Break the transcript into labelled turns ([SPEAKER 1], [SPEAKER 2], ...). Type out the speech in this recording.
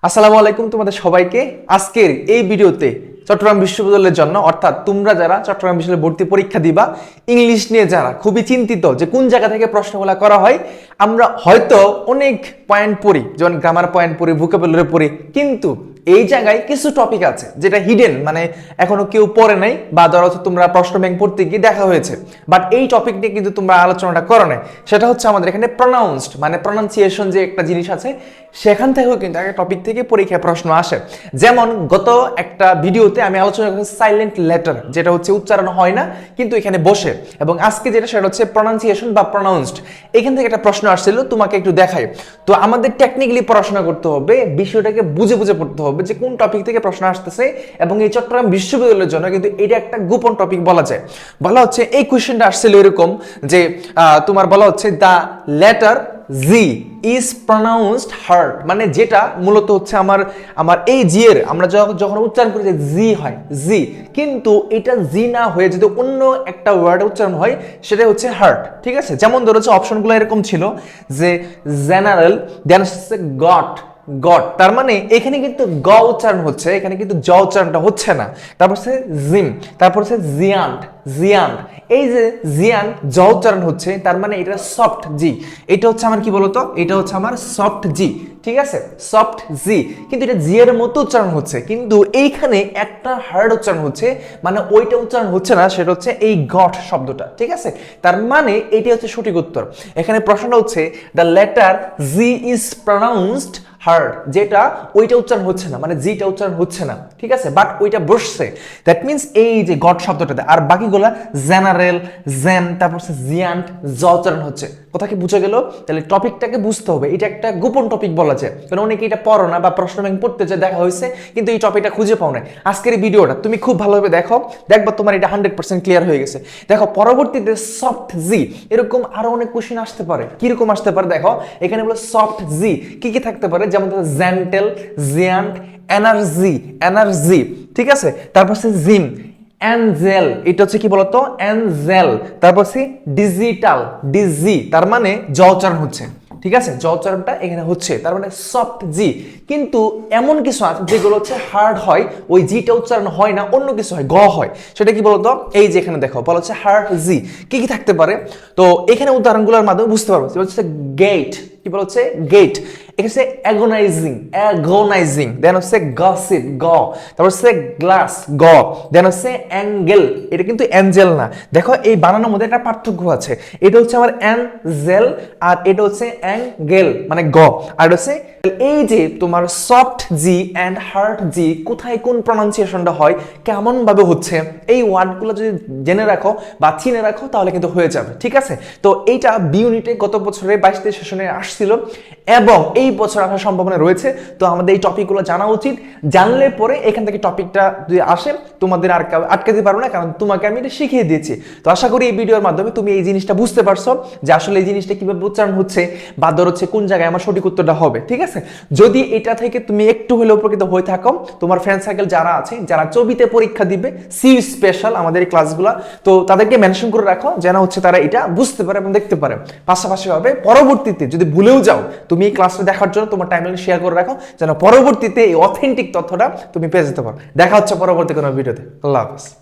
[SPEAKER 1] আসসালামু আলাইকুম তোমাদের সবাইকে। আজকের এই ভিডিওতে চট্টগ্রাম বিশ্ববিদ্যালয়ের জন্য অর্থাৎ তোমরা যারা চট্টগ্রাম বিশ্ববিদ্যালয়ে ভর্তি পরীক্ষা দিবা, ইংলিশ নিয়ে যারা খুবই চিন্তিত যে কোন জায়গা থেকে প্রশ্নগুলো করা হয়, আমরা হয়তো অনেক পয়েন্ট পড়ি, যেমন গ্রামার পয়েন্ট পড়ি, ভোকাবুলারি পড়ি, কিন্তু এই জায়গায় কিছু টপিক আছে যেটা হিডেন, মানে এখনো কেউ পড়ে নাই বা ধরো তোমরা প্রশ্ন ব্যাংক পড়তে গিয়ে দেখা হয়েছে, বাট এই টপিক নিয়ে কিন্তু তোমরা আলোচনাটা করো নাই। সেটা হচ্ছে আমাদের এখানে প্রনাউন্সড, মানে প্রনাউন্সিয়েশন যে একটা জিনিস আছে, সেখান থেকেও কিন্তু একটা টপিক থেকে পরীক্ষায় প্রশ্ন আসে। যেমন গত একটা ভিডিওতে আমি আলোচনা করেছি সাইলেন্ট লেটার, যেটা হচ্ছে উচ্চারণ হয় না কিন্তু এখানে বসে, এবং আজকে যেটা সেটা হচ্ছে প্রনাউন্সিয়েশন বা প্রনাউন্সড। এখান থেকে একটা প্রশ্ন আসছিল, তোমাকে একটু দেখাই। তো আমাদের টেকনিক্যালি পড়াশোনা করতে হবে, বিষয়টাকে বুঝে বুঝে পড়তে হবে যে কোন টপিক থেকে প্রশ্ন আসতেছে, এবং এই চট্টগ্রাম বিশ্ববিদ্যালয়ের জন্য কিন্তু এটা একটা গোপন টপিক বলা যায়। বলা হচ্ছে এই কোয়েশ্চেনটা আসছিল এরকম যে তোমার বলা হচ্ছে the letter G is প্রনাউন্সড hard, মানে যেটা মূলত হচ্ছে আমার এই জি এর আমরা যখন উচ্চারণ করি যে জি হয় জি, কিন্তু এটা জি না হয়ে যদি অন্য একটা ওয়ার্ড উচ্চারণ হয় সেটা হচ্ছে হার্ড। ঠিক আছে, যেমন ধরেছে অপশনগুলো এরকম ছিল যে জেনারেল, দেন হচ্ছে গট, গড, তার মানে এখানে কিন্তু গ উচ্চারণ হচ্ছে, এখানে কিন্তু জ উচ্চারণটা হচ্ছে না। তারপর হচ্ছে জিম, তারপর হচ্ছে জিয়ান্ট, জিয়ান্ট, এই যে জিয়ান জ উচ্চারণ হচ্ছে, তার মানে এটা সফট জি। এটা হচ্ছে আমার কি বলতো, এটা হচ্ছে আমার সফট জি। ঠিক আছে, সফট জি, কিন্তু এটা জি এর মতো উচ্চারণ হচ্ছে, কিন্তু এইখানে একটা হার্ড উচ্চারণ হচ্ছে, মানে ওইটা উচ্চারণ হচ্ছে না, সেটা হচ্ছে এই গট শব্দটা। ঠিক আছে, তার মানে এটি হচ্ছে সঠিক উত্তর। এখানে প্রশ্নটা হচ্ছে the letter G is প্রনাউন্সড hard, যেটা ওইটা উচ্চারণ হচ্ছে না, মানে জিটা উচ্চারণ হচ্ছে না। ঠিক আছে, বাট ওইটা বসছে, দ্যাট মিন্স এই যে গড শব্দটাতে। আর বাকিগুলা জেনারেল, জেন, তারপর হচ্ছে জিয়ান্ট, জ উচ্চারণ হচ্ছে। কথা কি বুঝে গেল? তাহলে টপিকটাকে বুঝতে হবে, এটা একটা গোপন টপিক বলা যায়, কারণ অনেকে এটা পড়ো না বা প্রশ্ন ব্যাংক পড়তে যে দেখা হয়েছে কিন্তু এই টপিকটা খুঁজে পাও না। আজকের এই ভিডিওটা তুমি খুব ভালোভাবে দেখো, দেখবা তোমার এটা 100% ক্লিয়ার হয়ে গেছে। দেখো পরবর্তীতে সফট জি, এরকম আরো অনেক কোশ্চেন আসতে পারে। কিরকম আসতে পারে দেখো, এখানে বলে সফট জি কি কি থাকতে পারে, যেমন জেন্টেল, জিয়ান্ট, এনার্জি, এনার্জি। ঠিক আছে, তারপর হচ্ছে জিম, অ্যাঞ্জেল, এটা হচ্ছে কি বলতো অ্যাঞ্জেল, তারপর হচ্ছে ডিজিটাল, ডিজি, তার মানে জ উচ্চারণ হচ্ছে। ঠিক আছে, জ উচ্চারণটা এখানে হচ্ছে, তার মানে সফট জি। কিন্তু এমন কিছু আছে যেগুলো হচ্ছে হার্ড হয়, ওই জিটা উচ্চারণ হয় না, অন্য কিছু হয়, গ হয়। সেটা কি বলতো, এই যে এখানে দেখো বলা হচ্ছে হার্ড জি, কি কি থাকতে পারে। তো এখানে উদাহরণগুলোর মাধ্যমে বুঝতে পারবো। হচ্ছে গেট, কি বলা হচ্ছে গেট, এখানে হচ্ছে অ্যাগোনাইজিং, অ্যাগোনাইজিং, দেন হচ্ছে গসিপ, গ, তারপর হচ্ছে গ্লাস, গ, দেন হচ্ছে অ্যাঙ্গেল, এটা কিন্তু অ্যাঞ্জেল না। দেখো এই বানানোর মধ্যে একটা পার্থক্য আছে, এটা হচ্ছে আমার অ্যাঞ্জেল আর এটা হচ্ছে অ্যাঙ্গেল, মানে গ। আর হচ্ছে এই যে তোমার সফট জি অ্যান্ড হার্ড জি কোথায় কোন প্রনাউন্সিয়েশনটা হয়, কেমন ভাবে হচ্ছে, এই ওয়ার্ডগুলো যদি জেনে রাখো বা চিনে রাখো তাহলে কিন্তু হয়ে যাবে। ঠিক আছে, তো এইটা বি ইউনিটে গত বছরে 22 সেশনে আসছিল এবং এই বছর আসার সম্ভাবনা রয়েছে। তো আমাদের এই টপিকগুলো জানা উচিত, জানলে পরে এখান থেকে টপিকটা যদি আসে তোমাদের আর আটকাতে পারো না, কারণ তোমাকে আমি এটা শিখিয়ে দিয়েছি। তো আশা করি এই ভিডিওর মাধ্যমে তুমি এই জিনিসটা বুঝতে পারছো যে আসলে এই জিনিসটা কিভাবে উচ্চারণ হচ্ছে বা ধর হচ্ছে কোন জায়গায় আমার সঠিক উত্তরটা হবে। ঠিক আছে, যদি এটা থেকে তুমি একটু হলেও উপকৃত হয়ে থাকো, তোমার ফ্রেন্ড সার্কেল যারা আছে, যারা চবিতে পরীক্ষা দিবে সি স্পেশাল আমাদের এই ক্লাসগুলো, তো তাদেরকে মেনশন করে রাখো যেন হচ্ছে তারা এটা বুঝতে পারে এবং দেখতে পারে। পাশাপাশি হবে পরবর্তীতে যদি ভুলেও যাও, তুমি এই ক্লাসটা দেখার জন্য তোমার টাইমলাইনে শেয়ার করে রাখো, যেন পরবর্তীতে এই অথেন্টিক তথ্যটা তুমি পেয়ে যেতে পারো। দেখা হচ্ছে পরবর্তী কোনো ভিডিওতে। আল্লাহ হাফেজ।